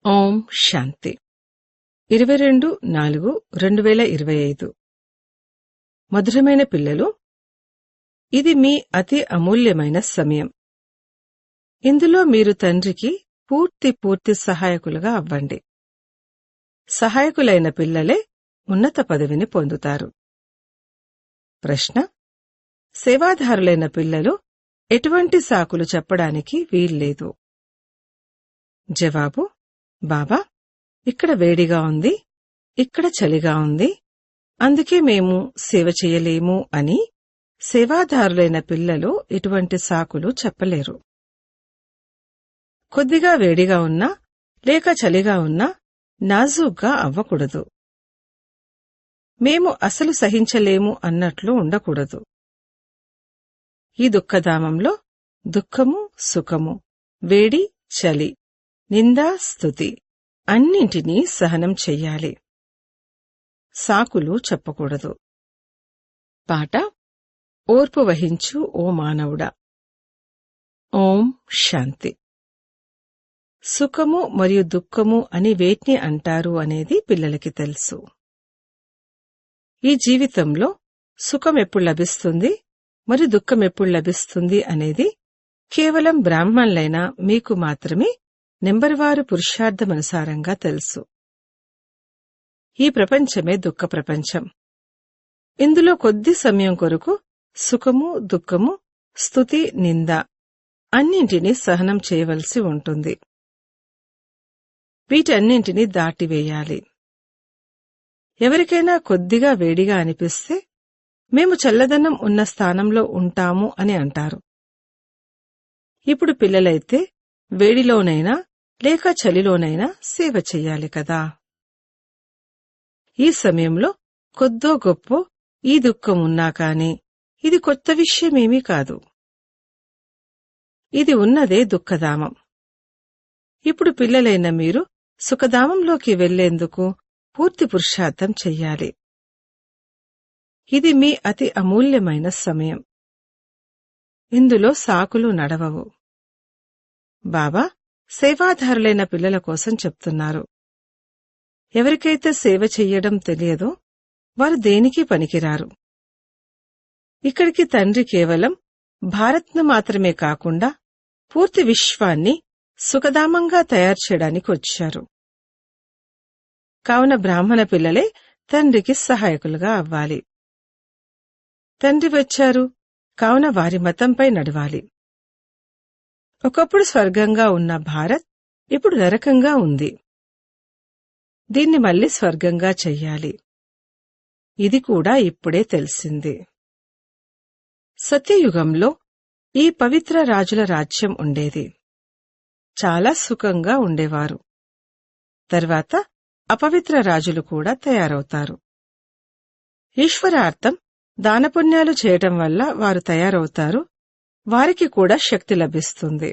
ఓం శాంతి 22/4/2025 మధురమైన పిల్లలు, ఇది మీ అతి అమూల్యమైన సమయం. ఇందులో మీరు తండ్రికి పూర్తి సహాయకులుగా అవ్వండి. సహాయకులైన పిల్లలే ఉన్నత పదవిని పొందుతారు. ప్రశ్న: సేవాదారులైన పిల్లలు ఎటువంటి సాకులు చెప్పడానికి వీల్లేదు. జవాబు: బాబా, ఇక్కడ వేడిగా ఉంది, ఇక్కడ చలిగా ఉంది, అందుకే మేము సేవ చెయ్యలేము అని సేవాదారులైన పిల్లలు ఇటువంటి సాకులు చెప్పలేరు. కొద్దిగా వేడిగా ఉన్నా లేక చలిగా ఉన్నా నాజూగ్గా అవ్వకూడదు. మేము అసలు సహించలేము అన్నట్లు ఉండకూడదు. ఈ దుఃఖధామంలో దుఃఖము, సుఖము, వేడి, చలి, నిందా, స్తుతి అన్నింటినీ సహనం చెయ్యాలి. సాకులు చెప్పకూడదు. పాట: ఓర్పు వహించు ఓ మానవుడా. ఓం శాంతి. సుఖము మరియు దుఃఖము అని వేటిని అంటారు అనేది పిల్లలకి తెలుసు. ఈ జీవితంలో సుఖం ఎప్పుడు లభిస్తుంది మరియు దుఃఖం ఎప్పుడు లభిస్తుంది అనేది కేవలం బ్రాహ్మణులైన మీకు మాత్రమే నెంబర్వారు పురుషార్థమనుసారంగా తెలుసు. ఈ ప్రపంచమే దుఃఖ ప్రపంచం. ఇందులో కొద్ది సమయం కొరకు సుఖము, దుఃఖము, స్తుతి, నింద అన్నింటినీ సహనం చేయవలసి ఉంటుంది. వీటన్నింటినీ దాటివేయాలి. ఎవరికైనా కొద్దిగా వేడిగా అనిపిస్తే మేము చల్లదనం ఉన్న స్థానంలో ఉంటాము అని అంటారు. ఇప్పుడు పిల్లలైతే వేడిలోనైనా లేక చలిలోనైనా సేవ చెయ్యాలి కదా. ఈ సమయంలో కొద్దో గొప్పో ఈ దుఃఖం ఉన్నా కాని ఇది కొత్త విషయమేమీ కాదు. ఇది ఉన్నదే దుఃఖధామం. ఇప్పుడు పిల్లలైన మీరు సుఖధామంలోకి వెళ్లేందుకు పూర్తి పురుషార్థం చెయ్యాలి. ఇది మీ అతి అమూల్యమైన సమయం. ఇందులో సాకులు నడవవు. బాబా సేవాదారులైన పిల్లల కోసం చెప్తున్నారు. ఎవరికైతే సేవ చెయ్యడం తెలియదో వారు దేనికి పనికిరారు. ఇక్కడికి తండ్రి కేవలం భారత్ను మాత్రమే కాకుండా పూర్తి విశ్వాన్ని సుఖధామంగా తయారు చేయడానికి వచ్చారు. కావున బ్రాహ్మణ పిల్లలే తండ్రికి సహాయకులుగా అవ్వాలి. తండ్రి వచ్చారు కావున వారి మతంపై నడవాలి. ఒకప్పుడు స్వర్గంగా ఉన్న భారత్ ఇప్పుడు నరకంగా ఉంది. దీన్ని మళ్లీ స్వర్గంగా చెయ్యాలి. ఇది కూడా ఇప్పుడే తెలిసింది. సత్యయుగంలో ఈ పవిత్ర రాజుల రాజ్యం ఉండేది. చాలా సుఖంగా ఉండేవారు. తర్వాత అపవిత్ర రాజులు కూడా తయారవుతారు. ఈశ్వరార్థం దానపుణ్యాలు చేయటం వల్ల వారు తయారవుతారు. వారికి కూడా శక్తి లభిస్తుంది.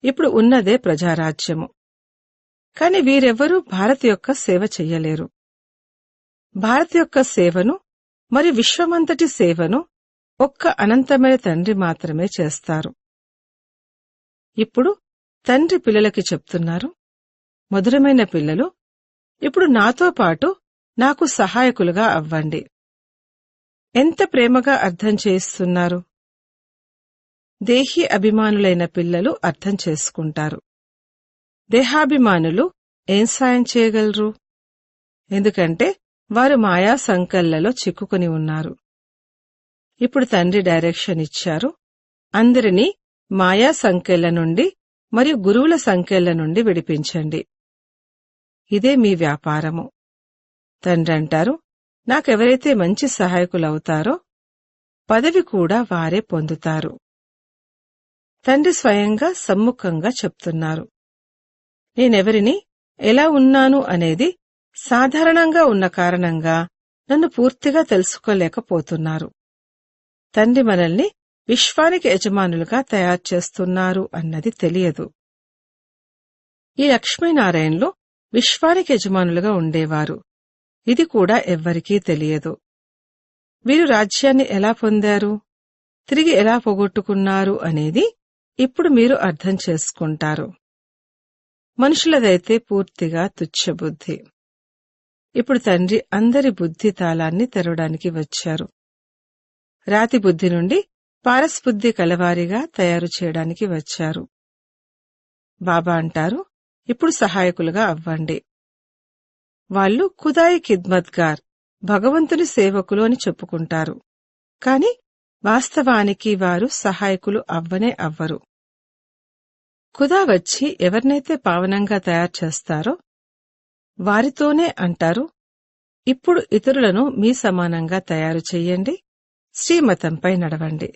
ఇప్పుడు ఉన్నదే ప్రజారాజ్యము. కాని వీరెవ్వరూ భారత్ యొక్క సేవ చెయ్యలేరు. భారత్ యొక్క సేవను మరియు విశ్వమంతటి సేవను ఒక్క అనంతమైన తండ్రి మాత్రమే చేస్తారు. ఇప్పుడు తండ్రి పిల్లలకి చెప్తున్నారు, మధురమైన పిల్లలు, ఇప్పుడు నాతో పాటు నాకు సహాయకులుగా అవ్వండి. ఎంత ప్రేమగా అర్థం చేయిస్తున్నారు. దేహీ అభిమానులైన పిల్లలు అర్థం చేసుకుంటారు. దేహాభిమానులు ఏం సాయం చేయగలరు? ఎందుకంటే వారు మాయా సంకల్లలో చిక్కుకుని ఉన్నారు. ఇప్పుడు తండ్రి డైరెక్షన్ ఇచ్చారు. అందరినీ మాయా సంకెళ్ల నుండి మరియు గురువుల సంకెళ్ల నుండి విడిపించండి. ఇదే మీ వ్యాపారము. తండ్రి అంటారు, నాకెవరైతే మంచి సహాయకులవుతారో పదవి కూడా వారే పొందుతారు. తండ్రి స్వయంగా సమ్ముఖంగా చెప్తున్నారు. నేనెవరిని ఎలా ఉన్నాను అనేది సాధారణంగా ఉన్న కారణంగా నన్ను పూర్తిగా తెలుసుకోలేకపోతున్నారు. తండ్రి మనల్ని విశ్వానికి యజమానులుగా తయారు చేస్తున్నారు అన్నది తెలియదు. ఈ లక్ష్మీనారాయణలు విశ్వానికి యజమానులుగా ఉండేవారు. ఇది కూడా ఎవ్వరికీ తెలియదు. వీరు రాజ్యాన్ని ఎలా పొందారు, తిరిగి ఎలా పోగొట్టుకున్నారు అనేది ఇప్పుడు మీరు అర్థం చేసుకుంటారు. మనుషులదైతే పూర్తిగా తుచ్చబుద్ధి. ఇప్పుడు తండ్రి అందరి బుద్ధి తాళాన్ని తెరవడానికి వచ్చారు. రాతి బుద్ధి నుండి పారస్బుద్ధి కలవారిగా తయారు చేయడానికి వచ్చారు. బాబా అంటారు, ఇప్పుడు సహాయకులుగా అవ్వండి. వాళ్ళు ఖుదాయి ఖిద్మత్గార్, భగవంతుని సేవకులు అని చెప్పుకుంటారు. కాని వాస్తవానికి వారు సహాయకులు అవ్వనే అవ్వరు. ఖుదా వచ్చి ఎవరినైతే పావనంగా తయారు చేస్తారో వారితోనే అంటారు, ఇప్పుడు ఇతరులను మీ సమానంగా తయారు చెయ్యండి, శ్రీమతంపై నడవండి.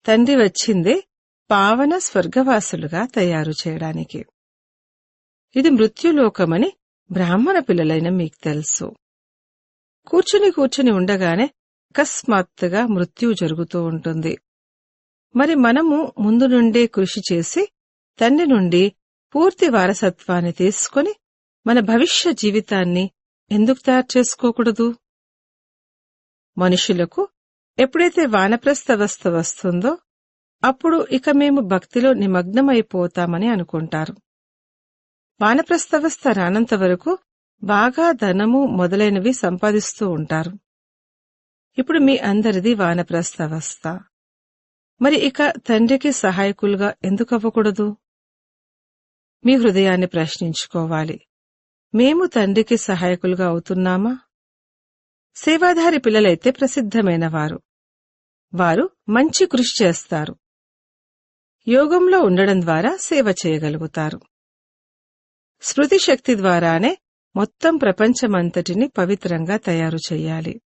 తండ్రి వచ్చిందే పావన స్వర్గవాసులుగా తయారు చేయడానికి. ఇది మృత్యులోకమని బ్రాహ్మణ పిల్లలైన మీకు తెలుసు. కూర్చుని ఉండగానే అకస్మాత్తుగా మృత్యువు జరుగుతూ ఉంటుంది. మరి మనము ముందు నుండే కృషి చేసి తండ్రి నుండి పూర్తి వారసత్వాన్ని తీసుకుని మన భవిష్య జీవితాన్ని ఎందుకు తయారు చేసుకోకూడదు? మనుషులకు ఎప్పుడైతే వానప్రస్థవస్థ వస్తుందో అప్పుడు ఇక మేము భక్తిలో నిమగ్నమైపోతామని అనుకుంటారు. వానప్రస్థవస్థ రానంత వరకు బాగా ధనము మొదలైనవి సంపాదిస్తూ ఉంటారు. ఇప్పుడు మీ అందరిది వానప్రస్థవస్థ. మరి ఇక తండ్రికి సహాయకులుగా ఎందుకవ్వకూడదు? మీ హృదయాన్ని ప్రశ్నించుకోవాలి. మేము తండ్రికి సహాయకులుగా అవుతున్నామా? సేవాధారి పిల్లలైతే ప్రసిద్ధమైన వారు. వారు మంచి కృషి చేస్తారు. యోగంలో ఉండడం ద్వారా సేవ చేయగలుగుతారు. స్మృతి శక్తి ద్వారానే మొత్తం ప్రపంచమంతటిని పవిత్రంగా తయారు చెయ్యాలి.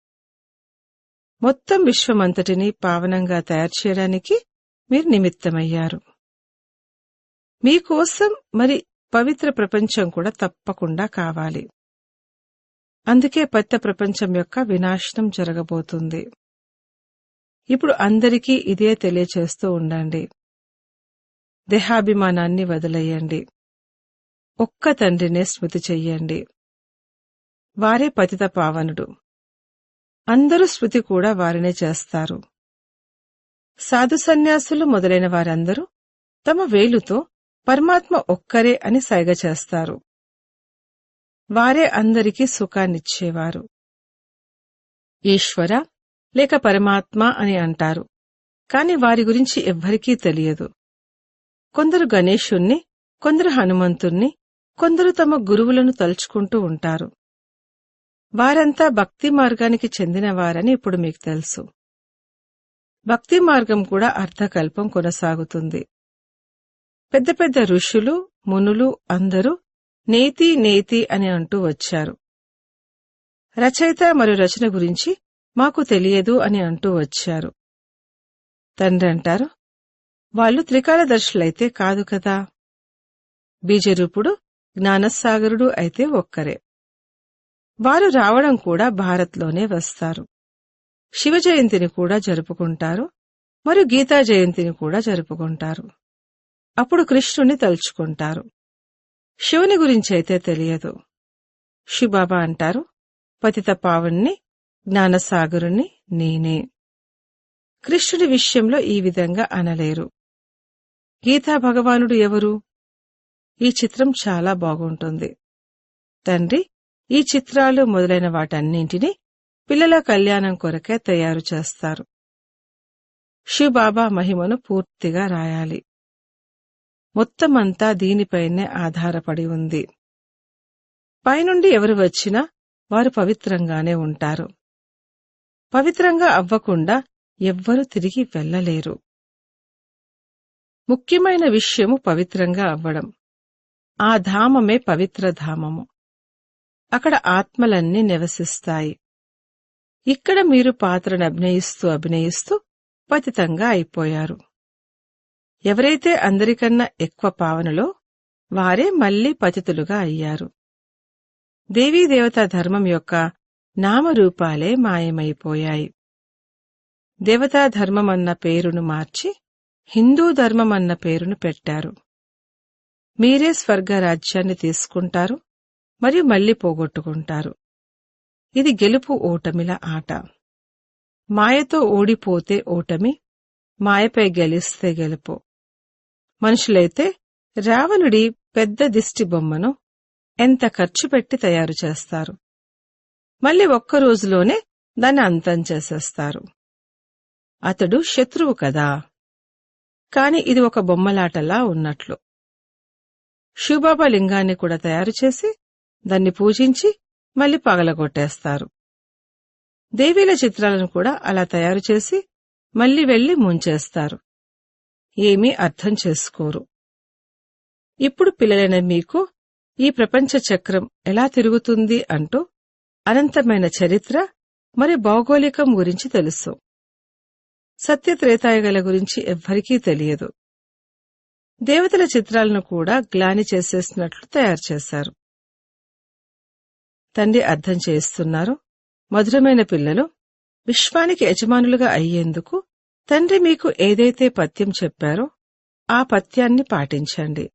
మొత్తం విశ్వమంతటిని పావనంగా తయారు చేయడానికి మీరు నిమిత్తమయ్యారు. మీకోసం మరి పవిత్ర ప్రపంచం కూడా తప్పకుండా కావాలి. అందుకే పెద్ద ప్రపంచం యొక్క వినాశనం జరగబోతుంది. ఇప్పుడు అందరికీ ఇదే తెలియచేస్తూ ఉండండి. దేహాభిమానాన్ని వదిలేయండి. ఒక్క తండ్రినే స్మృతి చెయ్యండి. వారే పతిత పావనుడు. అందరూ స్మృతి కూడా వారినే చేస్తారు. సాధు సన్యాసులు మొదలైన వారందరూ తమ వేలుతో పరమాత్మ ఒక్కరే అని సైగ చేస్తారు. వారే అందరికీ సుఖాన్నిచ్చేవారు. ఈశ్వర లేక పరమాత్మ అని అంటారు. కాని వారి గురించి ఎవ్వరికీ తెలియదు. కొందరు గణేశుణ్ణి, కొందరు హనుమంతుణ్ణి, కొందరు తమ గురువులను తలుచుకుంటూ ఉంటారు. వారంతా భక్తి మార్గానికి చెందినవారని ఇప్పుడు మీకు తెలుసు. భక్తి మార్గం కూడా అర్ధకల్పం కొనసాగుతుంది. పెద్ద పెద్ద ఋషులు, మునులు అందరూ నేతి నేతి అని అంటూ వచ్చారు. రచయిత మరియు రచన గురించి మాకు తెలియదు అని అంటూ వచ్చారు. తండ్రి అంటారు, వాళ్ళు త్రికాలదర్శులైతే కాదు కదా. బీజరూపుడు, జ్ఞానసాగరుడు అయితే ఒక్కరే. వారు రావడం కూడా భారత్లోనే వస్తారు. శివ జయంతిని కూడా జరుపుకుంటారు, మరియు గీతా జయంతిని కూడా జరుపుకుంటారు. అప్పుడు కృష్ణుని తలుచుకుంటారు. శివుని గురించైతే తెలియదు. శివబాబా అంటారు, పతిత పావన్ని, జ్ఞానసాగరుణ్ణి నేనే. కృష్ణుడి విషయంలో ఈ విధంగా అనలేరు. గీతా భగవానుడు ఎవరు? ఈ చిత్రం చాలా బాగుంటుంది. తండ్రి ఈ చిత్రాలు మొదలైన వాటన్నింటినీ పిల్లల కళ్యాణం కొరకే తయారు చేస్తారు. శివబాబా మహిమను పూర్తిగా రాయాలి. మొత్తమంతా దీనిపైనే ఆధారపడి ఉంది. పైనుండి ఎవరు వచ్చినా వారు పవిత్రంగానే ఉంటారు. పవిత్రంగా అవ్వకుండా ఎవ్వరూ తిరిగి వెళ్లలేరు. ముఖ్యమైన విషయము పవిత్రంగా అవ్వడం. ఆ ధామమే పవిత్ర ధామము. అక్కడ ఆత్మలన్నీ నివసిస్తాయి. ఇక్కడ మీరు పాత్రను అభినయిస్తూ పతితంగా అయిపోయారు. ఎవరైతే అందరికన్నా ఎక్కువ పావనలో వారే మళ్లీ పతితులుగా అయ్యారు. దేవీదేవతా ధర్మం యొక్క నామరూపాలే మాయమైపోయాయి. దేవతా ధర్మమన్న పేరును మార్చి హిందూ ధర్మమన్న పేరును పెట్టారు. మీరే స్వర్గరాజ్యాన్ని తీసుకుంటారు మరియు మళ్లీ పోగొట్టుకుంటారు. ఇది గెలుపు ఓటమిల ఆట. మాయతో ఓడిపోతే ఓటమి, మాయపై గెలిస్తే గెలుపు. మనుషులైతే రావణుడి పెద్ద దిష్టి బొమ్మను ఎంత ఖర్చు పెట్టి తయారు చేస్తారు. మళ్ళీ ఒక్క రోజులోనే దాన్ని అంతం చేసేస్తారు. అతడు శత్రువు కదా. కాని ఇది ఒక బొమ్మలాటలా ఉన్నట్లు. శివబాబా లింగాన్ని కూడా తయారు చేసి దాన్ని పూజించి మళ్ళీ పగలగొట్టేస్తారు. దేవీల చిత్రాలను కూడా అలా తయారు చేసి మళ్ళీ వెళ్లి ముంచేస్తారు. ఏమీ అర్థం చేసుకోరు. ఇప్పుడు పిల్లలైన మీకు ఈ ప్రపంచ చక్రం ఎలా తిరుగుతుంది అంటూ అనంతమైన చరిత్ర మరి భౌగోళికం గురించి తెలుసు. సత్యత్రేతాయుగాల గురించి ఎవ్వరికీ తెలియదు. దేవతల చిత్రాలను కూడా గ్లాని చేసేసినట్లు తయారు చేశారు. తండ్రి అర్థం చేస్తున్నారు, మధురమైన పిల్లలు, విశ్వానికి యజమానులుగా అయ్యేందుకు తండ్రి మీకు ఏదైతే పథ్యం చెప్పారో ఆ పథ్యాన్ని పాటించండి.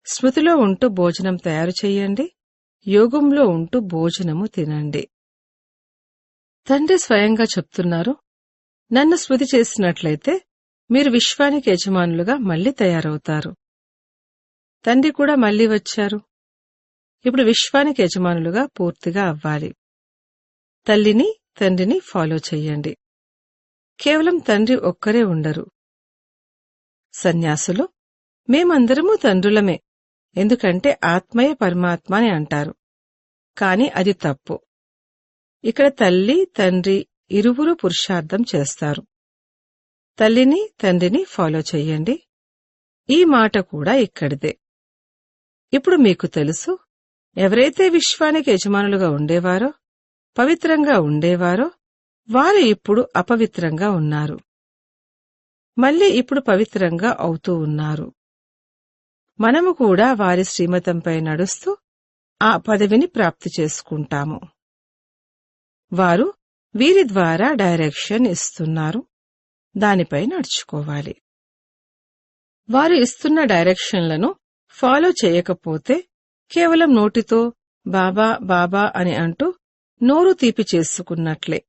స్మృతిలో ఉంటూ భోజనం తయారు చెయ్యండి, యోగంలో ఉంటూ భోజనము తినండి. తండ్రి స్వయంగా చెప్తున్నారు, నన్ను స్మృతి చేసినట్లయితే మీరు విశ్వానికి యజమానులుగా మళ్లీ తయారవుతారు. తండ్రి కూడా మళ్లీ వచ్చారు. ఇప్పుడు విశ్వానికి యజమానులుగా పూర్తిగా అవ్వాలి. తల్లిని తండ్రిని ఫాలో చెయ్యండి. కేవలం తండ్రి ఒక్కరే ఉండరు. సన్యాసులు మేమందరమూ తండ్రులమే, ఎందుకంటే ఆత్మయే పరమాత్మ అని అంటారు. కాని అది తప్పు. ఇక్కడ తల్లి తండ్రి ఇరువురు పురుషార్థం చేస్తారు. తల్లిని తండ్రిని ఫాలో చెయ్యండి. ఈ మాట కూడా ఇక్కడిదే. ఇప్పుడు మీకు తెలుసు, ఎవరైతే విశ్వానికి యజమానులుగా ఉండేవారో, పవిత్రంగా ఉండేవారో వారు ఇప్పుడు అపవిత్రంగా ఉన్నారు. మళ్ళీ ఇప్పుడు పవిత్రంగా అవుతూ ఉన్నారు. మనము కూడా వారి శ్రీమతంపై నడుస్తూ ఆ పదవిని ప్రాప్తి చేసుకుంటాము. వారు వీరి ద్వారా డైరెక్షన్ ఇస్తున్నారు, దానిపై నడుచుకోవాలి. వారు ఇస్తున్న డైరెక్షన్లను ఫాలో చేయకపోతే కేవలం నోటితో బాబా బాబా అని అంటూ నోరు తీపి చేసుకున్నట్లే.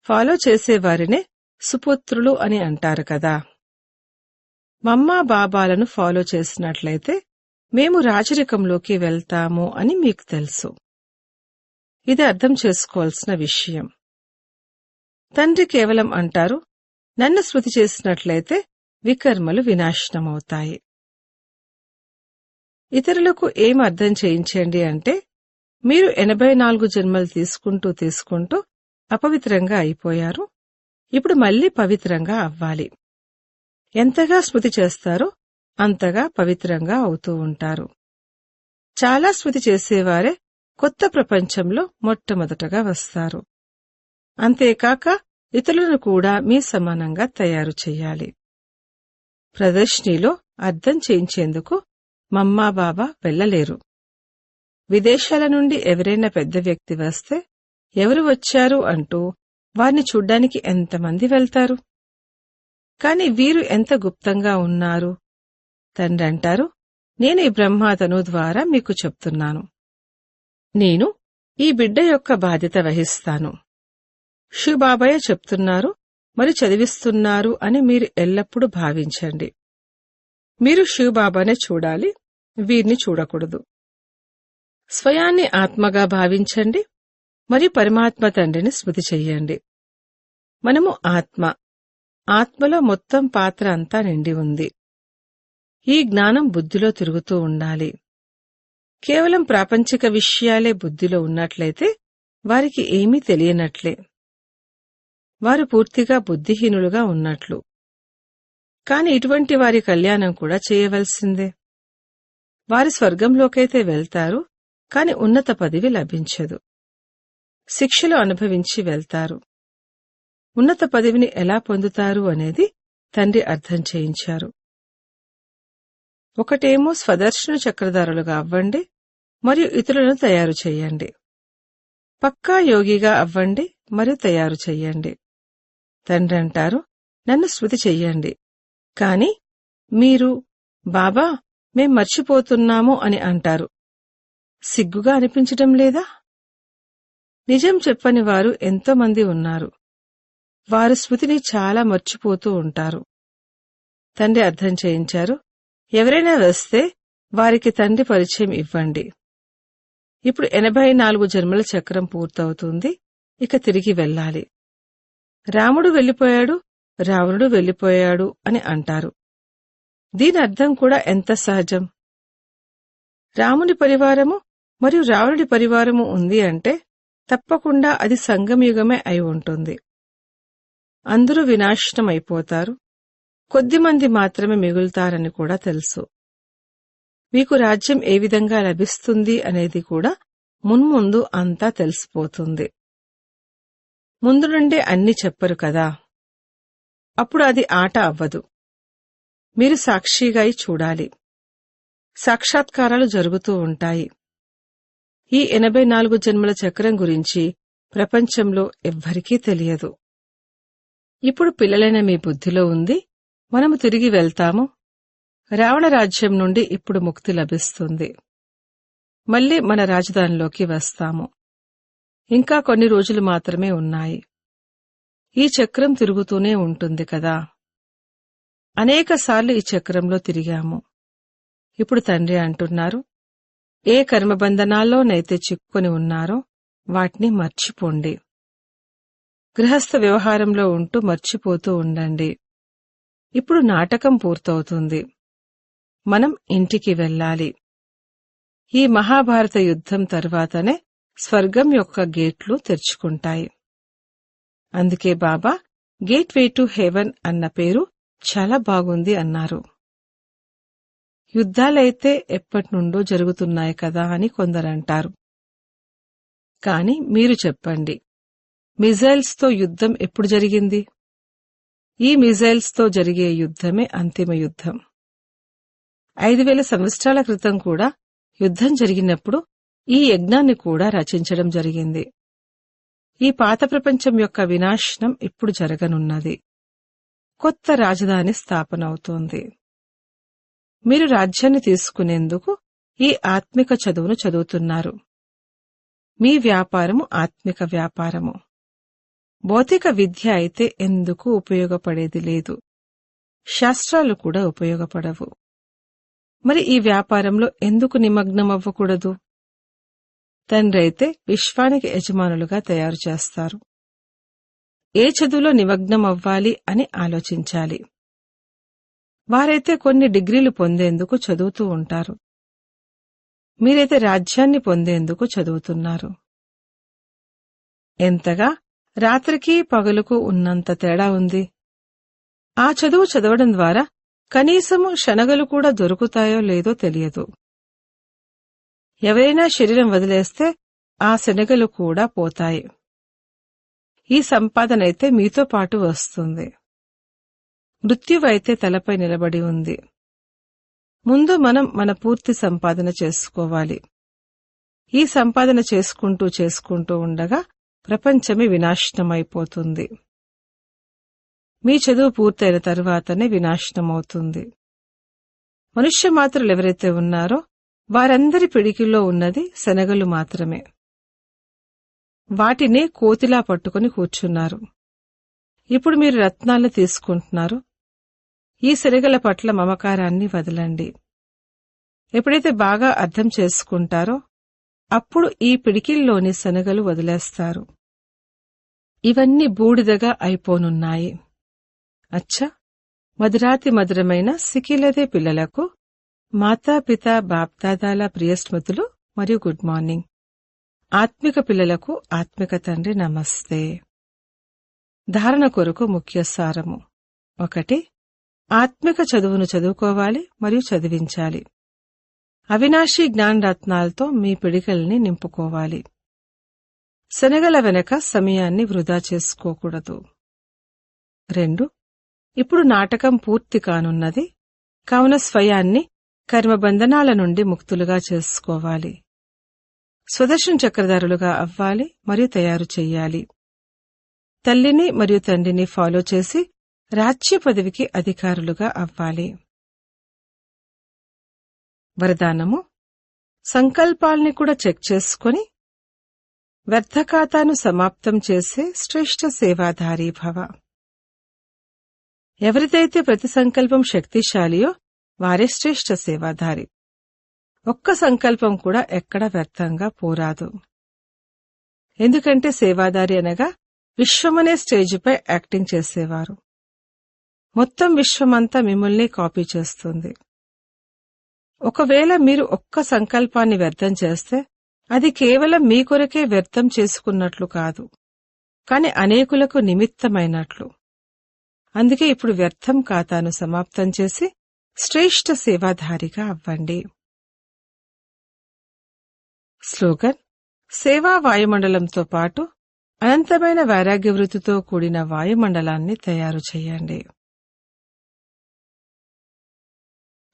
ఫాలో చేసేవారినే సుపుత్రులు అని అంటారు కదా. మమ్మా బాబాలను ఫాలో చేసినట్లయితే మేము రాజరికంలోకి వెళ్తాము అని మీకు తెలుసు. ఇది అర్థం చేసుకోవాల్సిన విషయం. తండ్రి కేవలం అంటారు, నన్ను స్మృతి చేసినట్లయితే వికర్మలు వినాశనమవుతాయి. ఇతరులకు ఏం అర్థం చేయించండి అంటే, మీరు 84 జన్మలు తీసుకుంటూ అపవిత్రంగా అయిపోయారు, ఇప్పుడు మళ్లీ పవిత్రంగా అవ్వాలి. ఎంతగా స్మృతి చేస్తారో అంతగా పవిత్రంగా అవుతూ ఉంటారు. చాలా స్మృతి చేసేవారే కొత్త ప్రపంచంలో మొట్టమొదటగా వస్తారు. అంతేకాక ఇతరులను కూడా మీ సమానంగా తయారు చెయ్యాలి. ప్రదర్శనలో అర్థం చేయించేందుకు మమ్మా బాబా వెళ్లలేరు. విదేశాల నుండి ఎవరైనా పెద్ద వ్యక్తి వస్తే ఎవరు వచ్చారు అంటూ వారిని చూడ్డానికి ఎంతమంది వెళ్తారు? కాని వీరు ఎంత గుప్తంగా ఉన్నారు. తండ్రి అంటారు, నేను ఈ బ్రహ్మాతను ద్వారా మీకు చెప్తున్నాను. నేను ఈ బిడ్డ యొక్క బాధ్యత వహిస్తాను. శివబాబాయే చెప్తున్నారు మరి చదివిస్తున్నారు అని మీరు ఎల్లప్పుడూ భావించండి. మీరు శివబాబానే చూడాలి, వీరిని చూడకూడదు. స్వయాన్ని ఆత్మగా భావించండి మరియు పరమాత్మ తండ్రిని స్మృతి చెయ్యండి. మనము ఆత్మలో మొత్తం పాత్ర అంతా నిండి ఉంది. ఈ జ్ఞానం బుద్ధిలో తిరుగుతూ ఉండాలి. కేవలం ప్రాపంచిక విషయాలే బుద్ధిలో ఉన్నట్లయితే వారికి ఏమీ తెలియనట్లే. వారు పూర్తిగా బుద్ధిహీనులుగా ఉన్నట్లు. కాని ఇటువంటి వారి కళ్యాణం కూడా చేయవలసిందే. వారి స్వర్గంలోకైతే వెళ్తారు, కాని ఉన్నత పదవి లభించదు. శిక్షలు అనుభవించి వెళ్తారు. ఉన్నత పదవిని ఎలా పొందుతారు అనేది తండ్రి అర్థం చేయించారు. ఒకటేమో స్వదర్శన చక్రధారులుగా అవ్వండి మరియు ఇతరులను తయారు చెయ్యండి. పక్కా యోగిగా అవ్వండి మరియు తయారు చెయ్యండి. తండ్రి అంటారు, నన్ను స్మృతి చెయ్యండి. కాని మీరు బాబా మేం మర్చిపోతున్నాము అని అంటారు. సిగ్గుగా అనిపించటం లేదా? నిజం చెప్పని వారు ఎంతోమంది ఉన్నారు. వారు స్మృతిని చాలా మర్చిపోతూ ఉంటారు. తండ్రి అర్థం చేయించారు, ఎవరైనా వస్తే వారికి తండ్రి పరిచయం ఇవ్వండి. ఇప్పుడు 84 జన్మల చక్రం పూర్తవుతుంది. ఇక తిరిగి వెళ్ళాలి. రాముడు వెళ్ళిపోయాడు, రావణుడు వెళ్ళిపోయాడు అని అంటారు. దీని అర్థం కూడా ఎంత సహజం. రాముని పరివారము మరియు రావణుడి పరివారము ఉంది అంటే తప్పకుండా అది సంగమయుగమే అయి ఉంటుంది. అందరూ వినాశనం అయిపోతారు, కొద్దిమంది మాత్రమే మిగులుతారని కూడా తెలుసు. మీకు రాజ్యం ఏ విధంగా లభిస్తుంది అనేది కూడా మున్ముందు అంతా తెలిసిపోతుంది. ముందు నుండే అన్నీ చెప్పరు కదా, అప్పుడు అది ఆట అవ్వదు. మీరు సాక్షిగా చూడాలి. సాక్షాత్కారాలు జరుగుతూ ఉంటాయి. ఈ 84 జన్మల చక్రం గురించి ప్రపంచంలో ఎవ్వరికీ తెలియదు. ఇప్పుడు పిల్లలైన మీ బుద్ధిలో ఉంది, మనము తిరిగి వెళ్తాము. రావణ రాజ్యం నుండి ఇప్పుడు ముక్తి లభిస్తుంది. మళ్లీ మన రాజధానిలోకి వస్తాము. ఇంకా కొన్ని రోజులు మాత్రమే ఉన్నాయి. ఈ చక్రం తిరుగుతూనే ఉంటుంది కదా. అనేకసార్లు ఈ చక్రంలో తిరిగాము. ఇప్పుడు తండ్రి అంటున్నారు, ఏ కర్మబంధనాల్లోనైతే చిక్కుని ఉన్నారో వాటిని మర్చిపోండి. గృహస్థ వ్యవహారంలో ఉంటూ మర్చిపోతూ ఉండండి. ఇప్పుడు నాటకం పూర్తవుతుంది. మనం ఇంటికి వెళ్ళాలి. ఈ మహాభారత యుద్ధం తర్వాతనే స్వర్గం యొక్క గేట్లు తెరుచుకుంటాయి. అందుకే బాబా గేట్వే టు హెవెన్ అన్న పేరు చాలా బాగుంది అన్నారు. యుద్ధాలైతే ఎప్పటినుండో జరుగుతున్నాయి కదా అని కొందరంటారు. కాని మీరు చెప్పండి, మిజైల్స్ తో యుద్ధం ఎప్పుడు జరిగింది? ఈ మిజైల్స్ తో జరిగే యుద్ధమే అంతిమ యుద్ధం. 5000 సంవత్సరాల క్రితం కూడా యుద్ధం జరిగినప్పుడు ఈ యజ్ఞాన్ని కూడా రచించడం జరిగింది. ఈ పాత ప్రపంచం యొక్క వినాశనం ఇప్పుడు జరగనున్నది. కొత్త రాజధాని స్థాపన అవుతోంది. మీరు రాజ్యాన్ని తీసుకునేందుకు ఈ ఆత్మిక చదువును చదువుతున్నారు. మీ వ్యాపారము ఆత్మిక వ్యాపారము. భౌతిక విద్య అయితే ఎందుకు ఉపయోగపడేది లేదు. శాస్త్రాలు కూడా ఉపయోగపడవు. మరి ఈ వ్యాపారంలో ఎందుకు నిమగ్నమవ్వకూడదు? తండ్రైతే విశ్వానికి యజమానులుగా తయారు చేస్తారు. ఏ చదువులో నిమగ్నమవ్వాలి అని ఆలోచించాలి. వారైతే కొన్ని డిగ్రీలు పొందేందుకు చదువుతూ ఉంటారు. మీరైతే రాజ్యాన్ని పొందేందుకు చదువుతున్నారు. ఎంతగా రాత్రికి పగలుకు ఉన్నంత తేడా ఉంది. ఆ చదువు చదవడం ద్వారా కనీసము శనగలు కూడా దొరుకుతాయో లేదో తెలియదు. ఎవరైనా శరీరం వదిలేస్తే ఆ శనగలు కూడా పోతాయి. ఈ సంపాదనైతే మీతో పాటు వస్తుంది. మృత్యువైతే తలపై నిలబడి ఉంది. ముందు మనం మన పూర్తి సంపాదన చేసుకోవాలి. ఈ సంపాదన చేసుకుంటూ ఉండగా ప్రపంచమే వినాశనమైపోతుంది. మీ చదువు పూర్తయిన తరువాతనే వినాశనమవుతుంది. మనుష్య మాత్రులు ఎవరైతే ఉన్నారో వారందరి పిడికిల్లో ఉన్నది శనగలు మాత్రమే. వాటినే కోతిలా పట్టుకుని కూర్చున్నారు. ఇప్పుడు మీరు రత్నాలను తీసుకుంటున్నారు. ఈ శనగల పట్ల మమకారాన్ని వదలండి. ఎప్పుడైతే బాగా అర్థం చేసుకుంటారో అప్పుడు ఈ పిడికిల్లోని శనగలు వదిలేస్తారు. ఇవన్నీ బూడిదగా అయిపోనున్నాయి. అచ్చా, మధురాతి మధురమైన సికిలదే పిల్లలకు మాతాపితా బాప్దాదాల ప్రియ స్మృతులు మరియు గుడ్ మార్నింగ్. ఆత్మిక పిల్లలకు ఆత్మిక తండ్రి నమస్తే. ధారణ కొరకు ముఖ్య సారము. 1. ఆత్మిక చదువును చదువుకోవాలి మరియు చదివించాలి. అవినాశీ జ్ఞానరత్నాలతో మీ పిడికల్ని నింపుకోవాలి. శనగల వెనక సమయాన్ని వృధా చేసుకోకూడదు. 2. ఇప్పుడు నాటకం పూర్తి కానున్నది, కావున స్వయాన్ని కర్మబంధనాల నుండి ముక్తులుగా చేసుకోవాలి. స్వదర్శన చక్రధారులుగా అవ్వాలి మరియు తయారు చెయ్యాలి. తల్లిని మరియు తండ్రిని ఫాలో చేసి రాజ్య పదవికి అధికారులుగా అవ్వాలి. వరదానము: సంకల్పాల్ని కూడా చెక్ చేసుకుని వ్యర్థ ఖాతాను సమాప్తం చేసే శ్రేష్ఠ సేవాధారీ భవ. ఎవరిదైతే ప్రతి సంకల్పం శక్తిశాలియో వారే శ్రేష్ఠ సేవాధారి. ఒక్క సంకల్పం కూడా ఎక్కడ వ్యర్థంగా పోరాదు. ఎందుకంటే సేవాదారి అనగా విశ్వమనే స్టేజిపై యాక్టింగ్ చేసేవారు. మొత్తం విశ్వమంతా మిమ్మల్ని కాపీ చేస్తుంది. ఒకవేళ మీరు ఒక్క సంకల్పాన్ని వ్యర్థం చేస్తే అది కేవలం మీ కొరకే వ్యర్థం చేసుకున్నట్లు కాదు, కాని అనేకులకు నిమిత్తమైనట్లు. అందుకే ఇప్పుడు వ్యర్థం ఖాతాను సమాప్తం చేసి శ్రేష్ఠ సేవాధారిగా అవ్వండి. స్లోగన్: సేవా వాయుమండలంతో పాటు అనంతమైన వైరాగ్యవృత్తితో కూడిన వాయుమండలాన్ని తయారు చేయండి.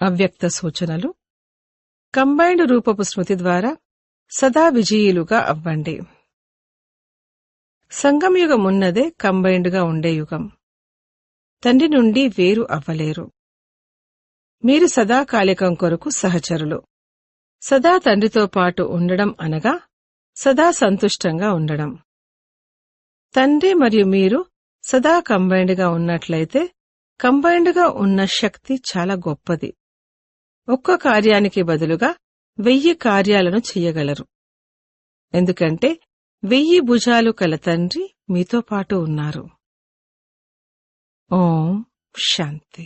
అవ్యక్త సూచనలు: కంబైన్డ్ రూపపు స్మృతి ద్వారా సదా విజయీలుగా అవ్వండి. సంగమయుగమున్నదే కంబైన్డ్గా ఉండే యుగం. తండ్రి నుండి వేరు అవ్వలేరు. మీరు సదాకాలికం కొరకు సహచరులు. సదా తండ్రితో పాటు ఉండడం అనగా సదా సంతుష్టంగా ఉండడం. తండ్రి మరియు మీరు సదా కంబైన్డ్గా ఉన్నట్లయితే కంబైన్డ్గా ఉన్న శక్తి చాలా గొప్పది. ఒక్క కార్యానికి బదులుగా 1000 కార్యాలను చెయ్యగలరు. ఎందుకంటే 1000 భుజాలు కల తండ్రి మీతో పాటు ఉన్నారు. ఓం శాంతి.